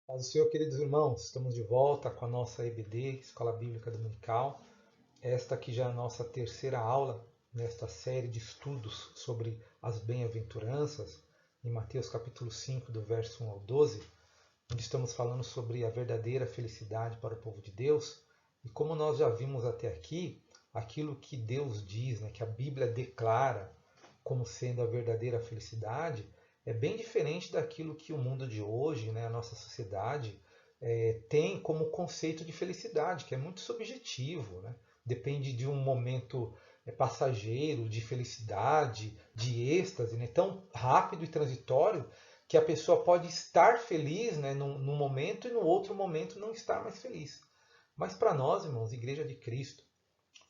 Paz do Senhor, queridos irmãos, estamos de volta com a nossa EBD, Escola Bíblica Dominical. Esta aqui já é a nossa terceira aula nesta série de estudos sobre as bem-aventuranças, em Mateus capítulo 5, do verso 1 ao 12, onde estamos falando sobre a verdadeira felicidade para o povo de Deus. E como nós já vimos até aqui, aquilo que Deus diz, que a Bíblia declara como sendo a verdadeira felicidade, é bem diferente daquilo que o mundo de hoje, a nossa sociedade, tem como conceito de felicidade, que é muito subjetivo. Depende de um momento passageiro, de felicidade, de êxtase, tão rápido e transitório, que a pessoa pode estar feliz num momento e no outro momento não estar mais feliz. Mas para nós, irmãos, Igreja de Cristo,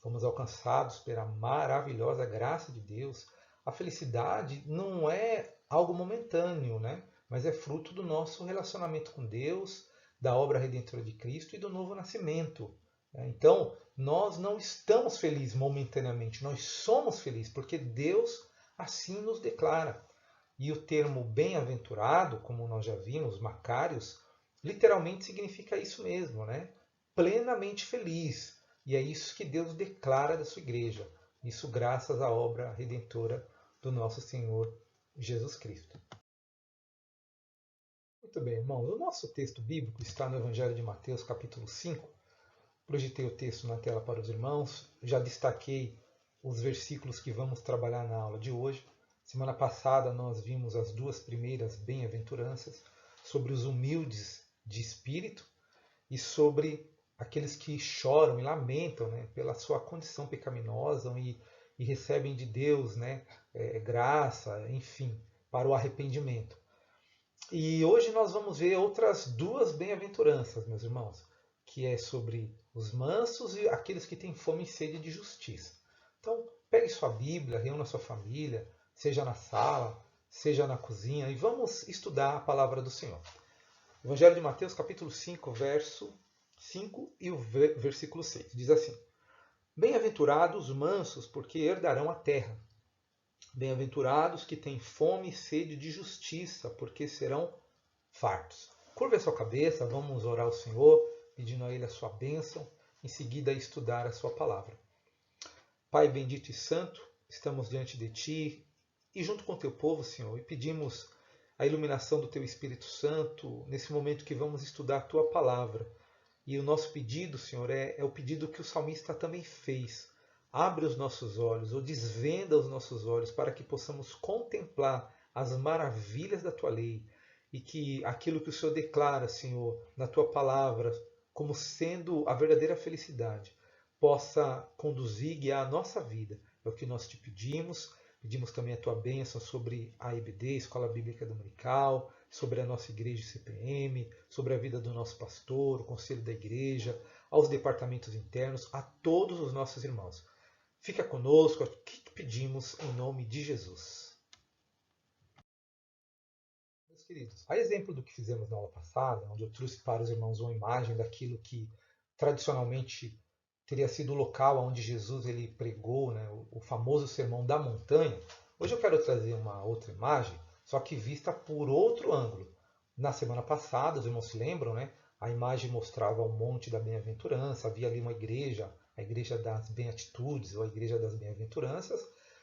fomos alcançados pela maravilhosa graça de Deus. A felicidade não é algo momentâneo, mas é fruto do nosso relacionamento com Deus, da obra redentora de Cristo e do novo nascimento. Então, nós não estamos felizes momentaneamente, nós somos felizes porque Deus assim nos declara. E o termo bem-aventurado, como nós já vimos, Macários, literalmente significa isso mesmo, plenamente feliz. E é isso que Deus declara da sua igreja. Isso graças à obra redentora do nosso Senhor Jesus Cristo. Muito bem, irmãos. O nosso texto bíblico está no Evangelho de Mateus, capítulo 5. Projetei o texto na tela para os irmãos. Já destaquei os versículos que vamos trabalhar na aula de hoje. Semana passada nós vimos as duas primeiras bem-aventuranças sobre os humildes de espírito e sobre aqueles que choram e lamentam pela sua condição pecaminosa e recebem de Deus graça, enfim, para o arrependimento. E hoje nós vamos ver outras duas bem-aventuranças, meus irmãos, que é sobre os mansos e aqueles que têm fome e sede de justiça. Então, pegue sua Bíblia, reúna sua família, seja na sala, seja na cozinha, e vamos estudar a palavra do Senhor. Evangelho de Mateus, capítulo 5, verso 5 e o versículo 6. Diz assim: Bem-aventurados os mansos, porque herdarão a terra. Bem-aventurados que têm fome e sede de justiça, porque serão fartos. Curva a sua cabeça, vamos orar ao Senhor, pedindo a Ele a sua bênção, em seguida estudar a sua palavra. Pai bendito e santo, estamos diante de Ti e junto com o Teu povo, Senhor, e pedimos a iluminação do Teu Espírito Santo nesse momento que vamos estudar a Tua palavra. E o nosso pedido, Senhor, é o pedido que o salmista também fez. Abre os nossos olhos, ou desvenda os nossos olhos, para que possamos contemplar as maravilhas da Tua lei e que aquilo que o Senhor declara, Senhor, na Tua palavra, como sendo a verdadeira felicidade, possa conduzir e guiar a nossa vida. É o que nós te pedimos. Pedimos também a Tua bênção sobre a EBD, Escola Bíblica Dominical, sobre a nossa igreja CPM, sobre a vida do nosso pastor, o conselho da igreja, aos departamentos internos, a todos os nossos irmãos. Fica conosco, é o que pedimos em nome de Jesus. Meus queridos, a exemplo do que fizemos na aula passada, onde eu trouxe para os irmãos uma imagem daquilo que tradicionalmente teria sido o local onde Jesus ele pregou, o famoso Sermão da Montanha. Hoje eu quero trazer uma outra imagem, só que vista por outro ângulo. Na semana passada, os irmãos se lembram, a imagem mostrava o Monte da Bem-aventurança, havia ali uma igreja, a Igreja das Beatitudes, ou a Igreja das Bem-aventuranças.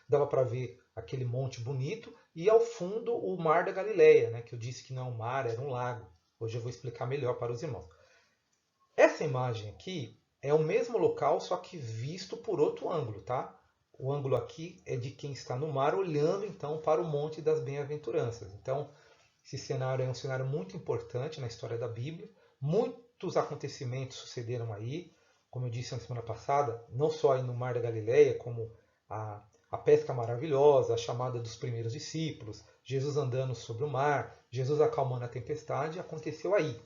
Dava para ver aquele monte bonito e ao fundo o Mar da Galileia, que eu disse que não é um mar, era um lago. Hoje eu vou explicar melhor para os irmãos. Essa imagem aqui é o mesmo local, só que visto por outro ângulo, tá? O ângulo aqui é de quem está no mar, olhando então para o Monte das Bem-aventuranças. Então, esse cenário é um cenário muito importante na história da Bíblia. Muitos acontecimentos sucederam aí, como eu disse na semana passada, não só aí no Mar da Galileia, como a pesca maravilhosa, a chamada dos primeiros discípulos, Jesus andando sobre o mar, Jesus acalmando a tempestade, aconteceu aí.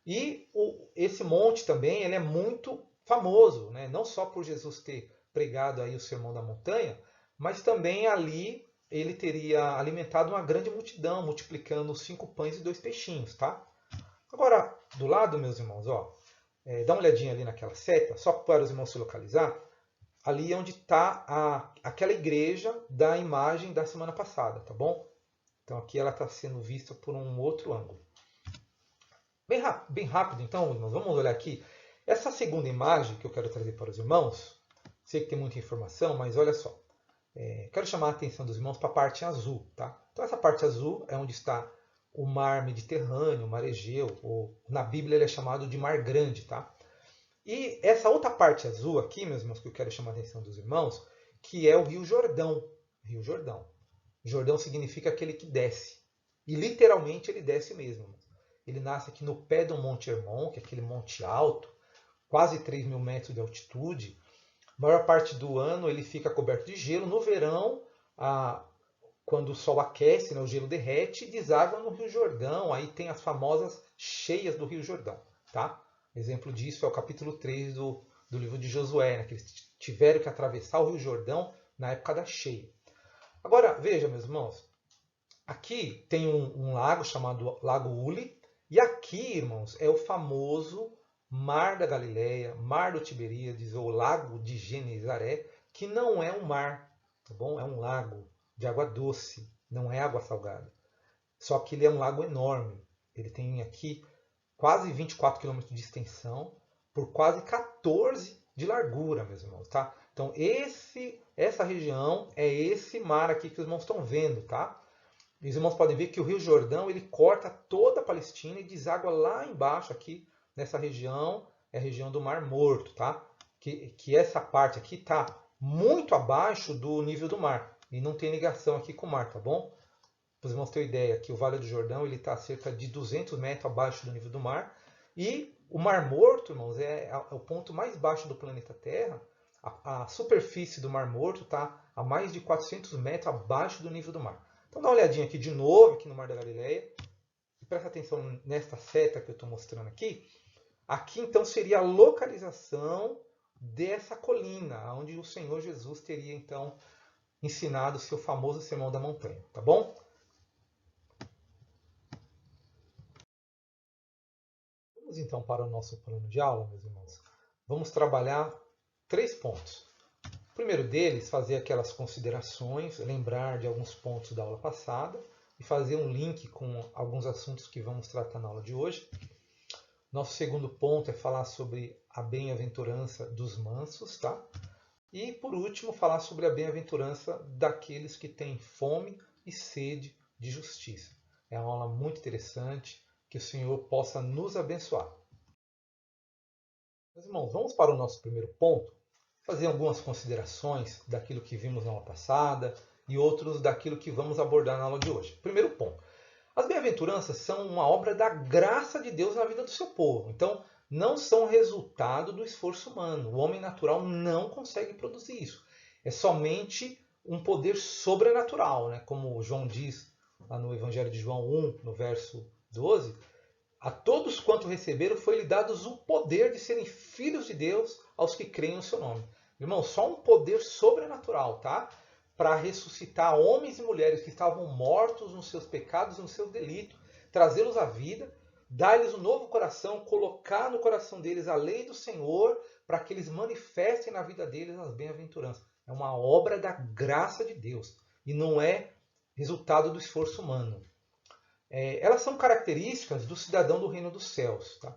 E esse monte também ele é muito famoso, não só por Jesus ter pregado aí o Sermão da Montanha, mas também ali ele teria alimentado uma grande multidão, multiplicando os 5 pães e 2 peixinhos. Tá? Agora, do lado, meus irmãos, dá uma olhadinha ali naquela seta, só para os irmãos se localizar. Ali é onde está aquela igreja da imagem da semana passada, tá bom? Então aqui ela está sendo vista por um outro ângulo. Bem rápido, então, irmãos, vamos olhar aqui. Essa segunda imagem que eu quero trazer para os irmãos, sei que tem muita informação, mas olha só. Quero chamar a atenção dos irmãos para a parte azul. Tá? Então, essa parte azul é onde está o mar Mediterrâneo, o mar Egeu, ou na Bíblia ele é chamado de Mar Grande. Tá? E essa outra parte azul aqui, meus irmãos, que eu quero chamar a atenção dos irmãos, que é o Rio Jordão. Rio Jordão. Jordão significa aquele que desce. E literalmente ele desce mesmo. Ele nasce aqui no pé do Monte Hermon, que é aquele monte alto, quase 3.000 metros de altitude. A maior parte do ano ele fica coberto de gelo. No verão, quando o sol aquece, né, o gelo derrete e deságua no Rio Jordão. Aí tem as famosas cheias do Rio Jordão. Tá? Exemplo disso é o capítulo 3 do livro de Josué, né, que eles tiveram que atravessar o Rio Jordão na época da cheia. Agora, veja, meus irmãos, aqui tem um lago chamado Lago Uli, e aqui, irmãos, é o famoso Mar da Galileia, Mar do Tiberíades, ou Lago de Genezaré, que não é um mar, tá bom? É um lago de água doce, não é água salgada. Só que ele é um lago enorme. Ele tem aqui quase 24 quilômetros de extensão, por quase 14 de largura, meus irmãos, tá? Então, essa região é esse mar aqui que os irmãos estão vendo, tá? Os irmãos podem ver que o Rio Jordão ele corta toda a Palestina e deságua lá embaixo aqui nessa região, é a região do Mar Morto, tá? Que essa parte aqui está muito abaixo do nível do mar e não tem ligação aqui com o mar, tá bom? Para os irmãos terem ideia, que o Vale do Jordão ele está a cerca de 200 metros abaixo do nível do mar e o Mar Morto, irmãos, é o ponto mais baixo do planeta Terra. A superfície do Mar Morto está a mais de 400 metros abaixo do nível do mar. Então dá uma olhadinha aqui de novo, aqui no Mar da Galileia. E presta atenção nesta seta que eu estou mostrando aqui. Aqui então seria a localização dessa colina, onde o Senhor Jesus teria então ensinado o seu famoso Sermão da Montanha. Tá bom? Vamos então para o nosso plano de aula, meus irmãos. Vamos trabalhar 3 pontos. O primeiro deles, fazer aquelas considerações, lembrar de alguns pontos da aula passada e fazer um link com alguns assuntos que vamos tratar na aula de hoje. Nosso segundo ponto é falar sobre a bem-aventurança dos mansos, tá? E por último, falar sobre a bem-aventurança daqueles que têm fome e sede de justiça. É uma aula muito interessante, que o Senhor possa nos abençoar. Meus irmãos, vamos para o nosso primeiro ponto, fazer algumas considerações daquilo que vimos na aula passada e outros daquilo que vamos abordar na aula de hoje. Primeiro ponto. As bem-aventuranças são uma obra da graça de Deus na vida do seu povo. Então, não são resultado do esforço humano. O homem natural não consegue produzir isso. É somente um poder sobrenatural, né? Como João diz lá no Evangelho de João 1, no verso 12. A todos quanto receberam foi-lhe dados o poder de serem filhos de Deus aos que creem no seu nome. Irmão, só um poder sobrenatural, tá? Para ressuscitar homens e mulheres que estavam mortos nos seus pecados e nos seus delitos, trazê-los à vida, dar-lhes um novo coração, colocar no coração deles a lei do Senhor, para que eles manifestem na vida deles as bem-aventuranças. É uma obra da graça de Deus e não é resultado do esforço humano. Elas são características do cidadão do reino dos céus. Tá?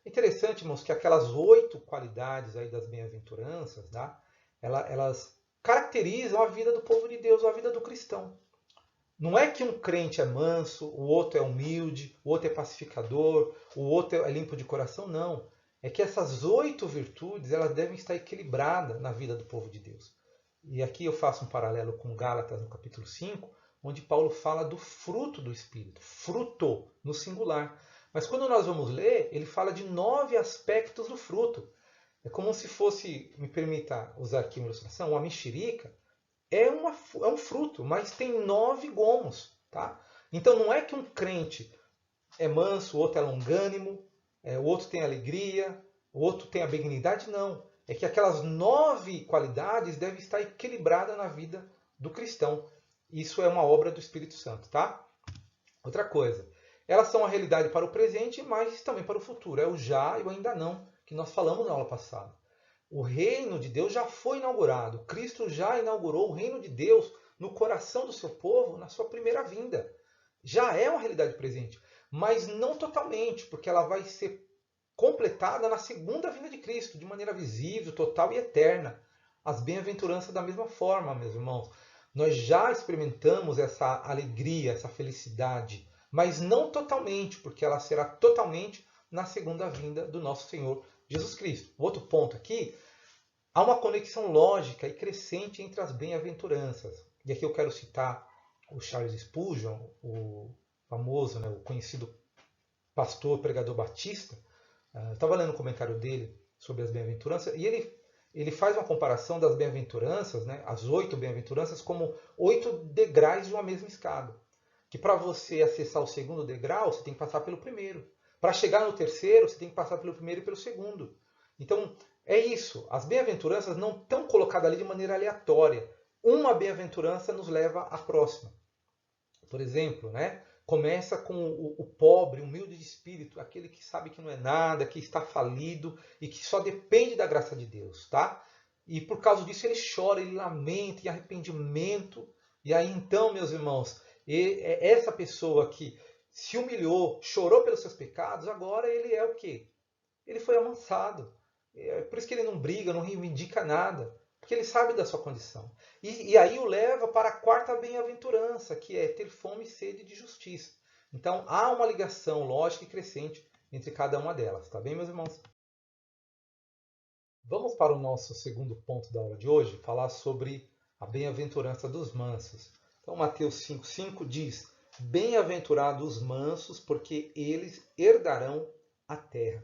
É interessante, irmãos, que aquelas 8 qualidades aí das bem-aventuranças, tá? Elas caracterizam a vida do povo de Deus, a vida do cristão. Não é que um crente é manso, o outro é humilde, o outro é pacificador, o outro é limpo de coração, não. É que essas 8 virtudes elas devem estar equilibradas na vida do povo de Deus. E aqui eu faço um paralelo com Gálatas no capítulo 5, onde Paulo fala do fruto do Espírito, fruto no singular. Mas quando nós vamos ler, ele fala de 9 aspectos do fruto. É como se fosse, me permita usar aqui uma ilustração, uma mexerica é um fruto, mas tem 9 gomos. Tá? Então não é que um crente é manso, o outro é longânimo, o outro tem alegria, o outro tem a benignidade, não. É que aquelas 9 qualidades devem estar equilibradas na vida do cristão. Isso é uma obra do Espírito Santo, tá? Outra coisa, elas são a realidade para o presente, mas também para o futuro. É o já e o ainda não, que nós falamos na aula passada. O reino de Deus já foi inaugurado. Cristo já inaugurou o reino de Deus no coração do seu povo na sua primeira vinda. Já é uma realidade presente. mas não totalmente, porque ela vai ser completada na segunda vinda de Cristo, de maneira visível, total e eterna. As bem-aventuranças da mesma forma, meus irmãos. Nós já experimentamos essa alegria, essa felicidade, mas não totalmente, porque ela será totalmente na segunda vinda do nosso Senhor Jesus Cristo. Outro ponto aqui, há uma conexão lógica e crescente entre as bem-aventuranças. E aqui eu quero citar o Charles Spurgeon, o famoso, o conhecido pastor, pregador batista. Eu estava lendo um comentário dele sobre as bem-aventuranças e ele faz uma comparação das bem-aventuranças, as 8 bem-aventuranças, como 8 degraus de uma mesma escada. Que para você acessar o segundo degrau, você tem que passar pelo primeiro. Para chegar no terceiro, você tem que passar pelo primeiro e pelo segundo. Então, é isso. As bem-aventuranças não estão colocadas ali de maneira aleatória. Uma bem-aventurança nos leva à próxima. Por exemplo, começa com o pobre, humilde de espírito, aquele que sabe que não é nada, que está falido e que só depende da graça de Deus, tá? E por causa disso ele chora, ele lamenta em arrependimento. E aí então, meus irmãos, essa pessoa que se humilhou, chorou pelos seus pecados, agora ele é o quê? Ele foi amansado. É por isso que ele não briga, não reivindica nada. Porque ele sabe da sua condição. E aí o leva para a quarta bem-aventurança, que é ter fome e sede de justiça. Então há uma ligação lógica e crescente entre cada uma delas. Tá bem, meus irmãos? Vamos para o nosso segundo ponto da aula de hoje, falar sobre a bem-aventurança dos mansos. Então Mateus 5,5 diz: bem-aventurados os mansos, porque eles herdarão a terra.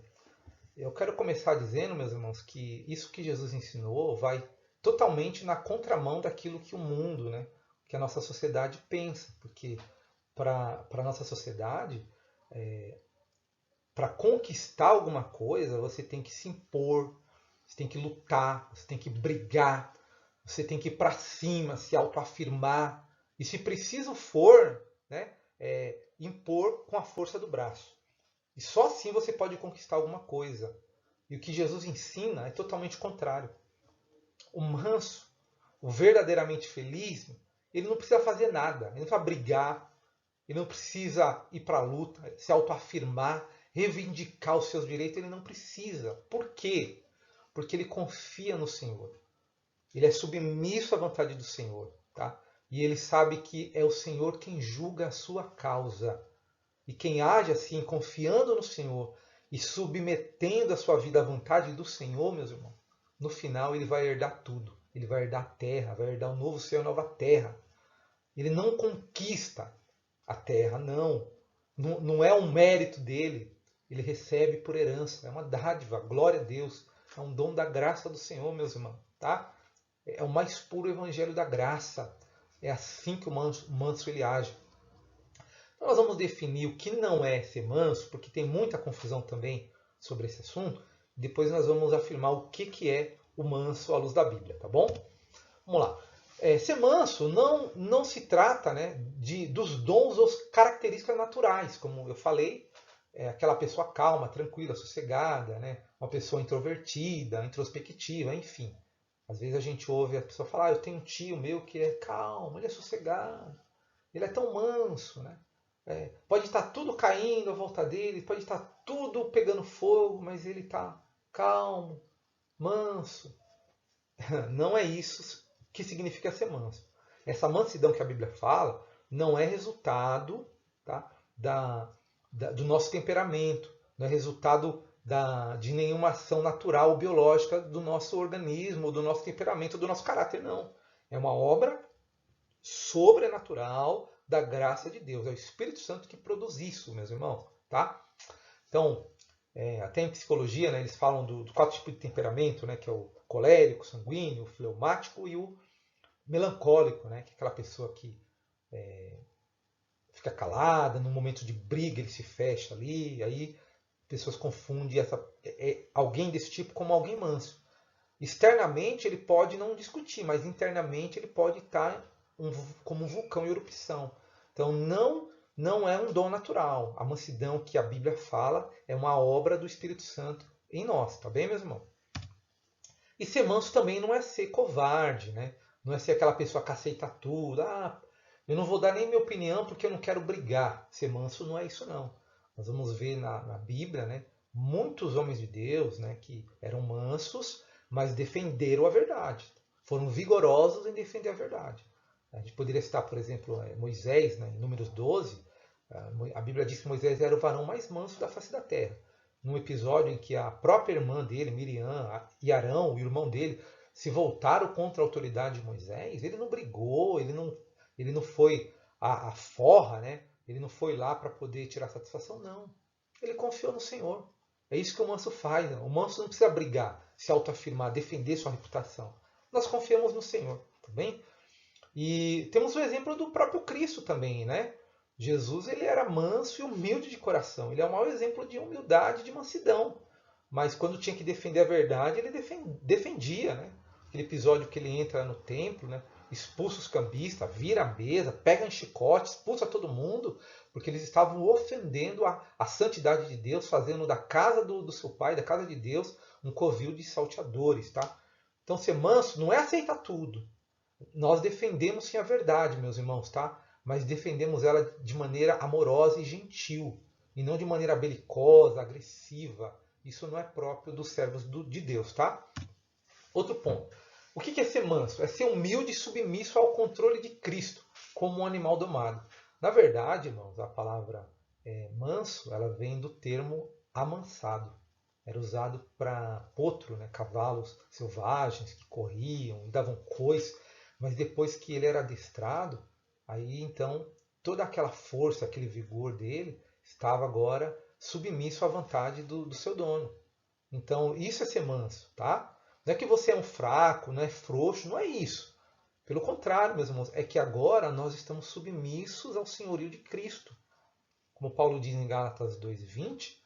Eu quero começar dizendo, meus irmãos, que isso que Jesus ensinou vai totalmente na contramão daquilo que o mundo, que a nossa sociedade pensa. Porque para a nossa sociedade, para conquistar alguma coisa, você tem que se impor, você tem que lutar, você tem que brigar, você tem que ir para cima, se autoafirmar. E se preciso for, impor com a força do braço. E só assim você pode conquistar alguma coisa. E o que Jesus ensina é totalmente contrário. O manso, o verdadeiramente feliz, ele não precisa fazer nada. Ele não precisa brigar, ele não precisa ir para a luta, se autoafirmar, reivindicar os seus direitos. Ele não precisa. Por quê? Porque ele confia no Senhor. Ele é submisso à vontade do Senhor. Tá? E ele sabe que é o Senhor quem julga a sua causa. E quem age assim, confiando no Senhor e submetendo a sua vida à vontade do Senhor, meus irmãos, no final ele vai herdar tudo. Ele vai herdar a terra, vai herdar um novo céu e nova terra. Ele não conquista a terra, não. Não é um mérito dele. Ele recebe por herança. É uma dádiva, glória a Deus. É um dom da graça do Senhor, meus irmãos. Tá? É o mais puro evangelho da graça. É assim que o manso ele age. Então nós vamos definir o que não é ser manso, porque tem muita confusão também sobre esse assunto. Depois nós vamos afirmar o que é o manso à luz da Bíblia, tá bom? Vamos lá. Ser manso não se trata dos dons ou características naturais, como eu falei, aquela pessoa calma, tranquila, sossegada, uma pessoa introvertida, introspectiva, enfim. Às vezes a gente ouve a pessoa falar, eu tenho um tio meu que é calmo, ele é sossegado, ele é tão manso, pode estar tudo caindo à volta dele, pode estar tudo pegando fogo, mas ele está calmo, manso. Não é isso que significa ser manso. Essa mansidão que a Bíblia fala não é resultado, tá, do nosso temperamento, não é resultado de nenhuma ação natural ou biológica do nosso organismo, do nosso temperamento, do nosso caráter, não. É uma obra sobrenatural da graça de Deus. É o Espírito Santo que produz isso, meus irmãos. Tá? Então, até em psicologia, eles falam do 4 tipos de temperamento, que é o colérico, sanguíneo, o fleumático e o melancólico, que é aquela pessoa que fica calada, no momento de briga ele se fecha ali, aí pessoas confundem alguém desse tipo como alguém manso. Externamente ele pode não discutir, mas internamente ele pode estar como um vulcão em erupção. Então não é um dom natural. A mansidão que a Bíblia fala é uma obra do Espírito Santo em nós, tá bem, meus irmãos? E ser manso também não é ser covarde, Não é ser aquela pessoa que aceita tudo. Eu não vou dar nem minha opinião porque eu não quero brigar. Ser manso não é isso, não. Nós vamos ver na Bíblia, né, muitos homens de Deus, né, que eram mansos, mas defenderam a verdade. Foram vigorosos em defender a verdade. A gente poderia citar, por exemplo, Moisés, né, em Números 12. A Bíblia diz que Moisés era o varão mais manso da face da terra. Num episódio em que a própria irmã dele, Miriam, e Arão, o irmão dele, se voltaram contra a autoridade de Moisés, ele não brigou, ele não foi a forra, né? Ele não foi lá para poder tirar satisfação, não. Ele confiou no Senhor. É isso que o manso faz. Né? O manso não precisa brigar, se autoafirmar, defender sua reputação. Nós confiamos no Senhor, tá bem? E temos o exemplo do próprio Cristo também, né? Jesus, ele era manso e humilde de coração. Ele é o maior exemplo de humildade, de mansidão. Mas quando tinha que defender a verdade, ele defendia, né? Aquele episódio que ele entra no templo, né? Expulsa os cambistas, vira a mesa, pega em chicote, expulsa todo mundo, porque eles estavam ofendendo a santidade de Deus, fazendo da casa do seu pai, da casa de Deus, um covil de salteadores, tá? Então ser manso não é aceitar tudo. Nós defendemos sim a verdade, meus irmãos, tá? Mas defendemos ela de maneira amorosa e gentil, e não de maneira belicosa, agressiva. Isso não é próprio dos servos de Deus, tá? Outro ponto. O que é ser manso? É ser humilde e submisso ao controle de Cristo, como um animal domado. Na verdade, irmãos, a palavra manso, ela vem do termo amansado. Era usado para potro, né? Cavalos selvagens que corriam e davam coice. Mas depois que ele era adestrado, aí então toda aquela força, aquele vigor dele estava agora submisso à vontade do seu dono. Então isso é ser manso, tá? Não é que você é um fraco, não é frouxo, não é isso. Pelo contrário, meus irmãos, é que agora nós estamos submissos ao senhorio de Cristo. Como Paulo diz em Gálatas 2:20,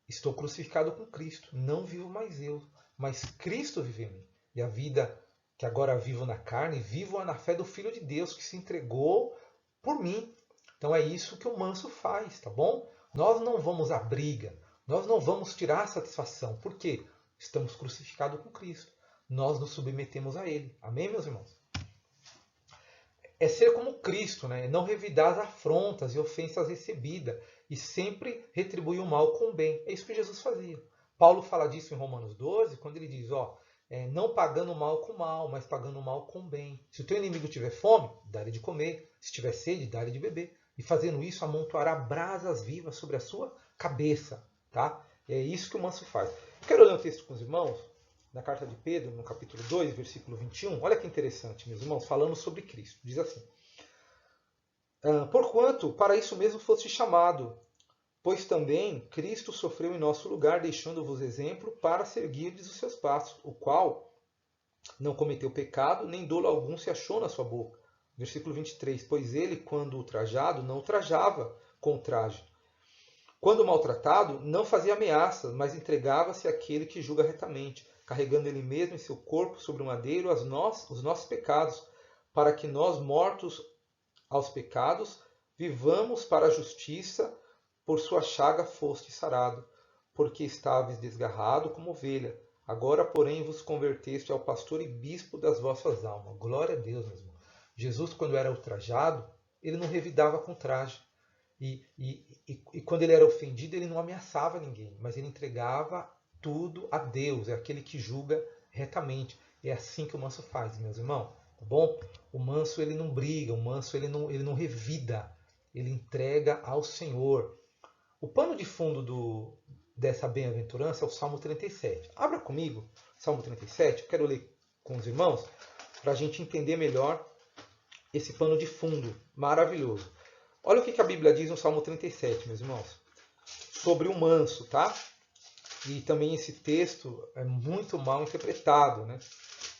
estou crucificado com Cristo, não vivo mais eu, mas Cristo vive em mim. E a vida que agora vivo na carne, vivo na fé do Filho de Deus que se entregou por mim. Então é isso que o manso faz, tá bom? Nós não vamos à briga, nós não vamos tirar a satisfação. Por quê? Estamos crucificados com Cristo. Nós nos submetemos a Ele. Amém, meus irmãos? É ser como Cristo, né? Não revidar as afrontas e ofensas recebidas e sempre retribuir o mal com o bem. É isso que Jesus fazia. Paulo fala disso em Romanos 12, quando ele diz, não pagando mal com mal, mas pagando mal com bem. Se o teu inimigo tiver fome, dá-lhe de comer. Se tiver sede, dá-lhe de beber. E fazendo isso, amontoará brasas vivas sobre a sua cabeça. Tá? É isso que o manso faz. Quero ler um texto com os irmãos, na carta de Pedro, no capítulo 2, versículo 21. Olha que interessante, meus irmãos, falando sobre Cristo. Diz assim: porquanto para isso mesmo foste chamado, pois também Cristo sofreu em nosso lugar, deixando-vos exemplo para seguirdes os seus passos, o qual não cometeu pecado, nem dolo algum se achou na sua boca. Versículo 23. Pois ele, quando ultrajado, não ultrajava com traje. Quando maltratado, não fazia ameaças, mas entregava-se àquele que julga retamente, carregando ele mesmo em seu corpo sobre o madeiro os nossos pecados, para que nós, mortos aos pecados, vivamos para a justiça. Por sua chaga foste sarado, porque estáveis desgarrado como ovelha. Agora, porém, vos converteste ao pastor e bispo das vossas almas. Glória a Deus, meu irmão. Jesus, quando era ultrajado, ele não revidava com traje. E quando ele era ofendido, ele não ameaçava ninguém, mas ele entregava tudo a Deus. É aquele que julga retamente. É assim que o manso faz, meus irmãos. Tá bom? O manso, ele não briga, o manso, ele não revida. Ele entrega ao Senhor. O pano de fundo dessa bem-aventurança é o Salmo 37. Abra comigo, Salmo 37. Eu quero ler com os irmãos para a gente entender melhor esse pano de fundo maravilhoso. Olha o que a Bíblia diz no Salmo 37, meus irmãos, sobre o manso, tá? E também esse texto é muito mal interpretado, né?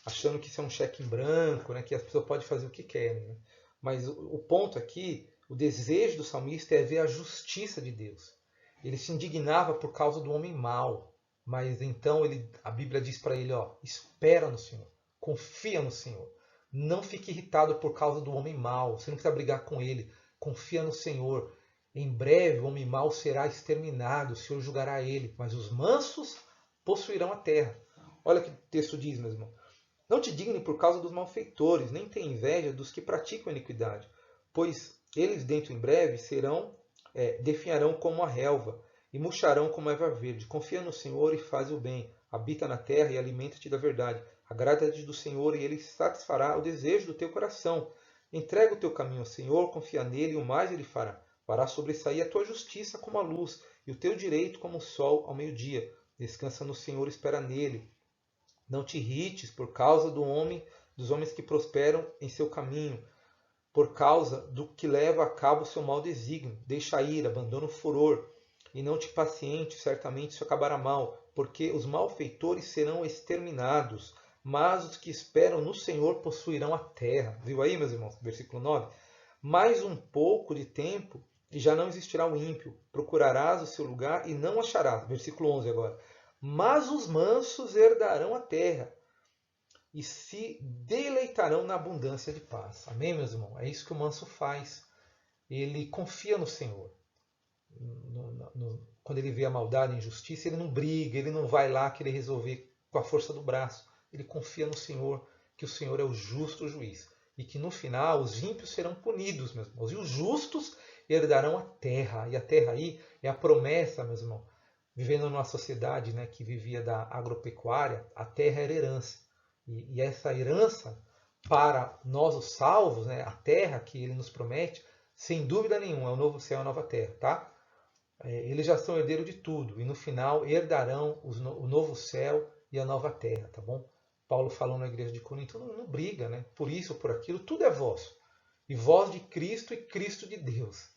Achando que isso é um cheque em branco, né? Que as pessoas podem fazer o que querem. Né? Mas o ponto aqui, o desejo do salmista é ver a justiça de Deus. Ele se indignava por causa do homem mau, mas então a Bíblia diz para ele, espera no Senhor, confia no Senhor. Não fique irritado por causa do homem mau, você não precisa brigar com ele, confia no Senhor. Em breve o homem mau será exterminado, o Senhor julgará ele, mas os mansos possuirão a terra. Olha o que o texto diz, meu irmão. Não te digne por causa dos malfeitores, nem tenha inveja dos que praticam iniquidade, pois eles dentro em breve serão definharão como a relva, e murcharão como a erva verde. Confia no Senhor e faz o bem. Habita na terra e alimenta-te da verdade. Agrada-te do Senhor e Ele satisfará o desejo do teu coração. Entrega o teu caminho ao Senhor, confia nele e o mais Ele fará. Fará sobressair a tua justiça como a luz e o teu direito como o sol ao meio-dia. Descansa no Senhor e espera nele. Não te irrites por causa dos homens que prosperam em seu caminho, por causa do que leva a cabo o seu mau desígnio. Deixa a ira, abandona o furor, e não te paciente, certamente isso acabará mal, porque os malfeitores serão exterminados, mas os que esperam no Senhor possuirão a terra. Viu aí, meus irmãos? Versículo 9. Mais um pouco de tempo e já não existirá o ímpio. Procurarás o seu lugar e não acharás. Versículo 11 agora. Mas os mansos herdarão a terra e se deleitarão na abundância de paz. Amém, meus irmãos? É isso que o manso faz. Ele confia no Senhor. Quando ele vê a maldade e a injustiça, ele não briga, ele não vai lá querer resolver com a força do braço. Ele confia no Senhor, que o Senhor é o justo juiz. E que no final os ímpios serão punidos, meus irmãos. E os justos herdarão a terra. E a terra aí é a promessa, meus irmãos. Vivendo numa sociedade, né, que vivia da agropecuária, a terra era herança. E essa herança, para nós os salvos, né, a terra que ele nos promete, sem dúvida nenhuma, é o novo céu e a nova terra. Tá? Eles já são herdeiros de tudo. E no final herdarão o novo céu e a nova terra. Tá bom? Paulo falando na igreja de Corinto, não briga, né? Por isso ou por aquilo, tudo é vosso. E vós de Cristo e Cristo de Deus.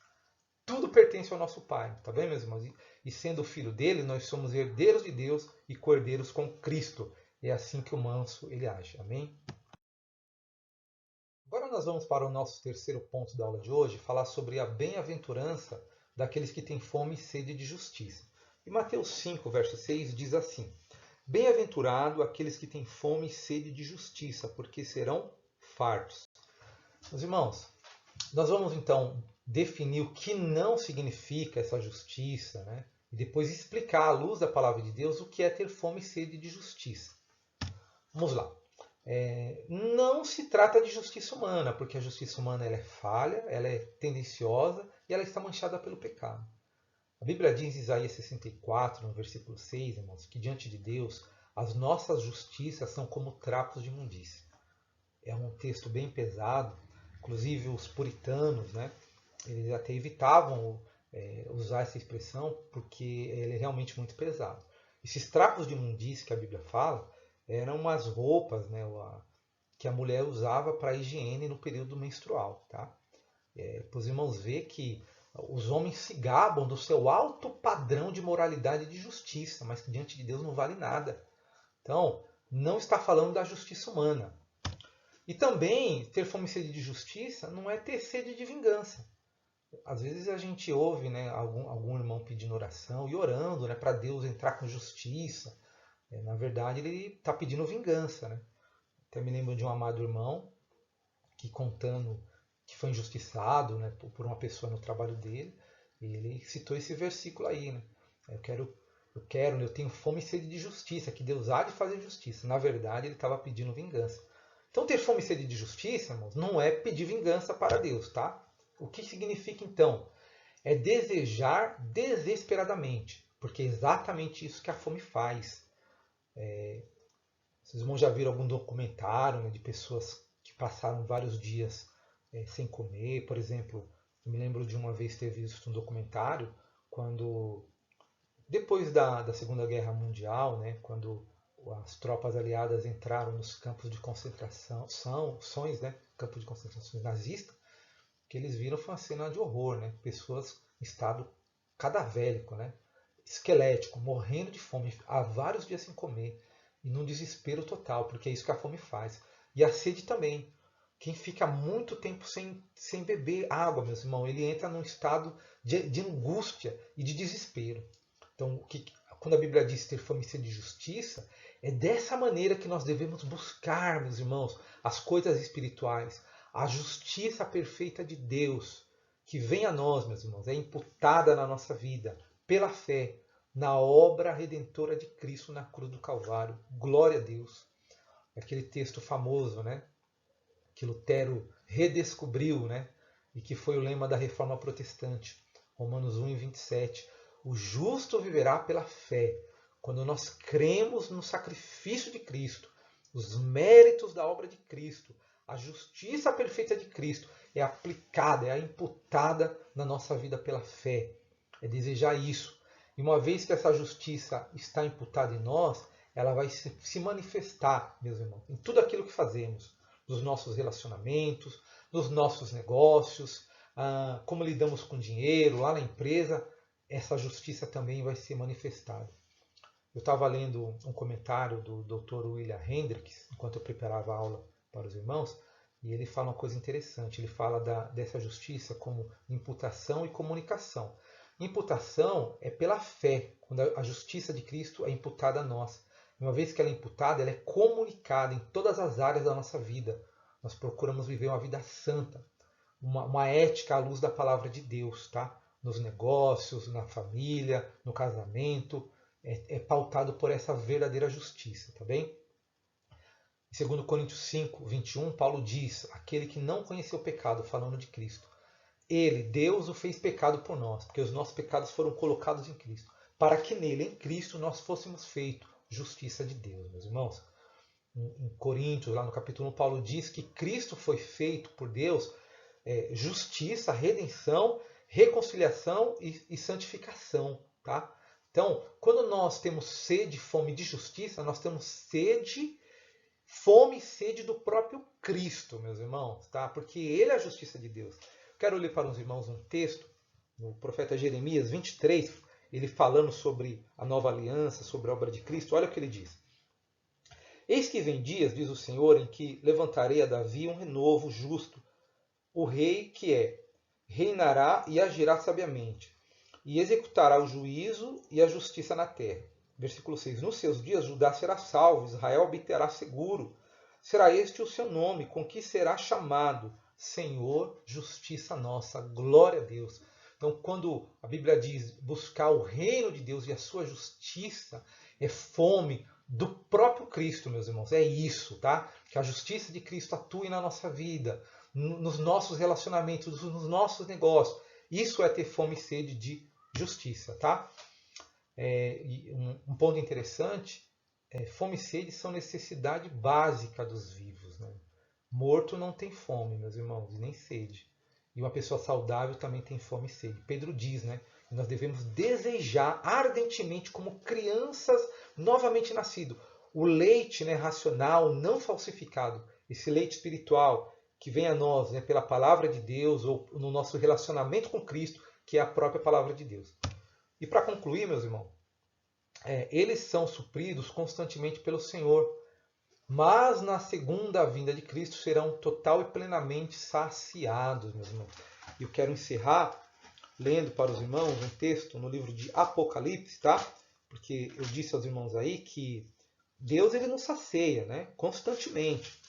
Tudo pertence ao nosso Pai, tá bem, meus irmãos? E sendo filho dele, nós somos herdeiros de Deus e co-herdeiros com Cristo. É assim que o manso ele age, amém? Agora nós vamos para o nosso terceiro ponto da aula de hoje, falar sobre a bem-aventurança daqueles que têm fome e sede de justiça. E Mateus 5, verso 6 diz assim: Bem-aventurado aqueles que têm fome e sede de justiça, porque serão fartos. Meus irmãos, nós vamos então definir o que não significa essa justiça, né? E depois explicar à luz da palavra de Deus o que é ter fome e sede de justiça. Vamos lá. Não se trata de justiça humana, porque a justiça humana ela é falha, ela é tendenciosa e ela está manchada pelo pecado. A Bíblia diz em Isaías 64, no versículo 6, irmãos, que diante de Deus as nossas justiças são como trapos de imundícia. É um texto bem pesado, inclusive os puritanos, né, eles até evitavam usar essa expressão porque ele é realmente muito pesado. Esses trapos de imundície que a Bíblia fala eram umas roupas, né, que a mulher usava para higiene no período menstrual. Tá? Para os irmãos ver que os homens se gabam do seu alto padrão de moralidade e de justiça, mas que diante de Deus não vale nada. Então, não está falando da justiça humana. E também, ter fome e sede de justiça não é ter sede de vingança. Às vezes a gente ouve, né, algum irmão pedindo oração e orando, né, para Deus entrar com justiça. Na verdade, ele está pedindo vingança. Né? Até me lembro de um amado irmão que contando que foi injustiçado, né, por uma pessoa no trabalho dele, e ele citou esse versículo aí. Né? Eu tenho fome e sede de justiça, que Deus há de fazer justiça. Na verdade, ele estava pedindo vingança. Então, ter fome e sede de justiça, irmãos, não é pedir vingança para Deus, tá? O que significa, então? É desejar desesperadamente, porque é exatamente isso que a fome faz. Vocês já viram algum documentário, né, de pessoas que passaram vários dias sem comer? Por exemplo, eu me lembro de uma vez ter visto um documentário quando, depois da Segunda Guerra Mundial, né, quando as tropas aliadas entraram nos campos de concentração, né, campos de concentração nazistas, que eles viram foi uma cena de horror, né? Pessoas em estado cadavélico, né? Esquelético, morrendo de fome, há vários dias sem comer, e num desespero total, porque é isso que a fome faz. E a sede também. Quem fica muito tempo sem beber água, meus irmãos, ele entra num estado de angústia e de desespero. Então, quando a Bíblia diz ter fome e sede de justiça, é dessa maneira que nós devemos buscar, meus irmãos, as coisas espirituais. A justiça perfeita de Deus, que vem a nós, meus irmãos, é imputada na nossa vida, pela fé, na obra redentora de Cristo na cruz do Calvário. Glória a Deus. Aquele texto famoso, né, que Lutero redescobriu, né, e que foi o lema da Reforma Protestante. Romanos 1:27. O justo viverá pela fé. Quando nós cremos no sacrifício de Cristo, os méritos da obra de Cristo, a justiça perfeita de Cristo é aplicada, é imputada na nossa vida pela fé. É desejar isso. E uma vez que essa justiça está imputada em nós, ela vai se manifestar, meus irmãos, em tudo aquilo que fazemos, nos nossos relacionamentos, nos nossos negócios, como lidamos com dinheiro, lá na empresa, essa justiça também vai ser manifestada. Eu estava lendo um comentário do Dr. William Hendricks, enquanto eu preparava a aula para os irmãos, e ele fala uma coisa interessante. Ele fala dessa justiça como imputação e comunicação. Imputação é pela fé, quando a justiça de Cristo é imputada a nós. Uma vez que ela é imputada, ela é comunicada em todas as áreas da nossa vida. Nós procuramos viver uma vida santa, uma ética à luz da palavra de Deus, tá? Nos negócios, na família, no casamento, é pautado por essa verdadeira justiça, tá bem? Em 2 Coríntios 5:21, Paulo diz, aquele que não conheceu o pecado, falando de Cristo, ele, Deus, o fez pecado por nós, porque os nossos pecados foram colocados em Cristo, para que nele, em Cristo, nós fôssemos feitos justiça de Deus, meus irmãos. Em Coríntios, lá no capítulo 1, Paulo diz que Cristo foi feito por Deus justiça, redenção, reconciliação e santificação, tá? Então, quando nós temos sede, fome de justiça, nós temos sede, fome e sede do próprio Cristo, meus irmãos, tá? Porque Ele é a justiça de Deus. Quero ler para os irmãos um texto, no profeta Jeremias 23, ele falando sobre a nova aliança, sobre a obra de Cristo. Olha o que ele diz. Eis que vem dias, diz o Senhor, em que levantarei a Davi um renovo justo, o rei que reinará e agirá sabiamente, e executará o juízo e a justiça na terra. Versículo 6. Nos seus dias Judá será salvo, Israel habitará seguro. Será este o seu nome, com que será chamado Senhor, justiça nossa. Glória a Deus. Então, quando a Bíblia diz buscar o reino de Deus e a sua justiça, é fome do próprio Cristo, meus irmãos. É isso, tá? Que a justiça de Cristo atue na nossa vida, nos nossos relacionamentos, nos nossos negócios. Isso é ter fome e sede de justiça, tá? Um ponto interessante, fome e sede são necessidade básica dos vivos, né? Morto não tem fome, meus irmãos, nem sede. E uma pessoa saudável também tem fome e sede. Pedro diz, né? Nós devemos desejar ardentemente, como crianças novamente nascidos, o leite, né, racional, não falsificado, esse leite espiritual que vem a nós, né, pela palavra de Deus ou no nosso relacionamento com Cristo, que é a própria palavra de Deus. E para concluir, meus irmãos, eles são supridos constantemente pelo Senhor, mas na segunda vinda de Cristo serão total e plenamente saciados, meus irmãos. E eu quero encerrar lendo para os irmãos um texto no livro de Apocalipse, tá? Porque eu disse aos irmãos aí que Deus ele nos sacia, né? Constantemente.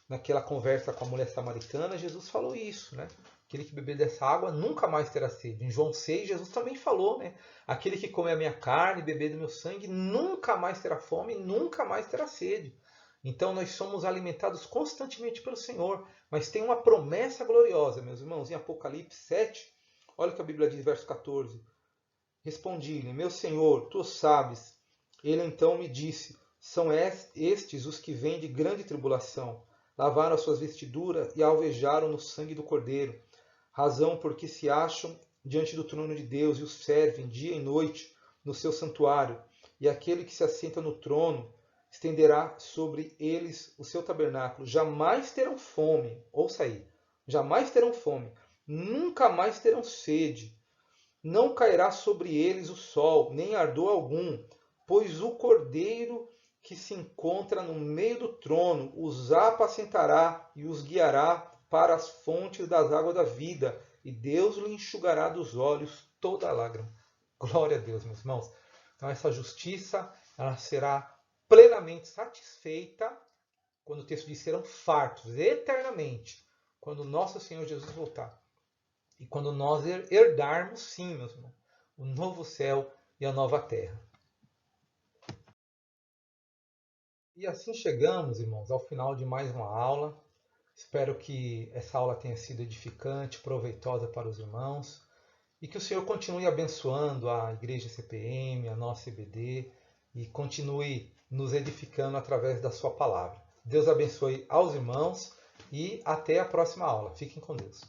Naquela conversa com a mulher samaritana, Jesus falou isso, né? Aquele que beber dessa água nunca mais terá sede. Em João 6, Jesus também falou, né? Aquele que come a minha carne e beber do meu sangue nunca mais terá fome e nunca mais terá sede. Então nós somos alimentados constantemente pelo Senhor. Mas tem uma promessa gloriosa, meus irmãos, em Apocalipse 7. Olha o que a Bíblia diz, verso 14. Respondi-lhe, meu Senhor, tu sabes. Ele então me disse, são estes os que vêm de grande tribulação. Lavaram as suas vestiduras e alvejaram no sangue do Cordeiro. Razão porque se acham diante do trono de Deus e o servem dia e noite no seu santuário. E aquele que se assenta no trono estenderá sobre eles o seu tabernáculo. Jamais terão fome. Ouça aí. Jamais terão fome. Nunca mais terão sede. Não cairá sobre eles o sol, nem ardor algum, pois o Cordeiro que se encontra no meio do trono os apacentará e os guiará para as fontes das águas da vida, e Deus lhe enxugará dos olhos toda a lágrima. Glória a Deus, meus irmãos. Então essa justiça ela será plenamente satisfeita quando o texto diz serão fartos eternamente, quando nosso Senhor Jesus voltar. E quando nós herdarmos, sim, meus irmãos, o novo céu e a nova terra. E assim chegamos, irmãos, ao final de mais uma aula. Espero que essa aula tenha sido edificante, proveitosa para os irmãos. e que o Senhor continue abençoando a Igreja CPM, a nossa IBD, e continue nos edificando através da sua palavra. Deus abençoe aos irmãos e até a próxima aula. Fiquem com Deus.